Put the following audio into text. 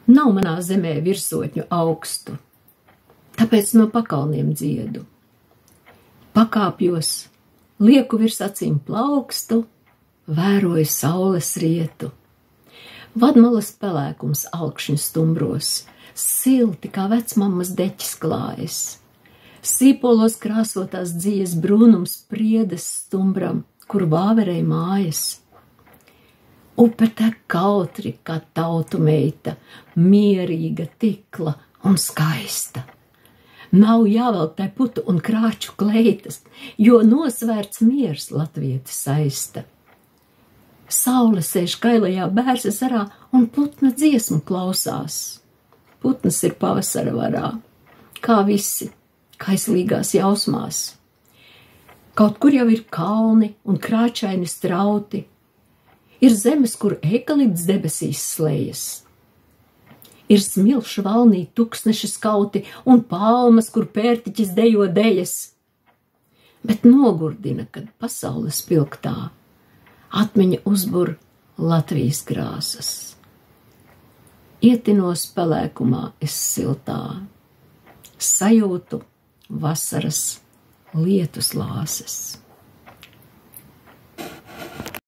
Nav manā zemē virsotņu augstu, tāpēc no pakalniem dziedu. Pakāpjos, lieku virs acīm plaukstu, vēroju saules rietu. Vadmalas pelēkums alkšņu stumbros, silti kā vecmammas deķis klājas. Sīpolos krāsotās dzīves brūnums priedes stumbram, kur vāverei mājas. Upe tek kautri, kā tautu meita, mierīga, tikla un skaista. Nav jāvelk tai putu un krāču kleitas, jo nosvērts miers latvieti saista. Saule sēž kailajā bērzezarā un putna dziesmu klausās. Putnas ir pavasara varā, kā visi, kaislīgās jausmās. Kaut kur jau ir kalni un krāčaini strauti, ir zemes, kur eikalipts debesīs slējas. Ir smilšu valnī tuksneši skauti un palmas, kur pērtiķis dejo dejas. Bet nogurdina, kad pasaules pilktā atmiņa uzbur Latvijas krāsas. Ietinos pelēkumā es siltā, sajūtu vasaras lietus lāses.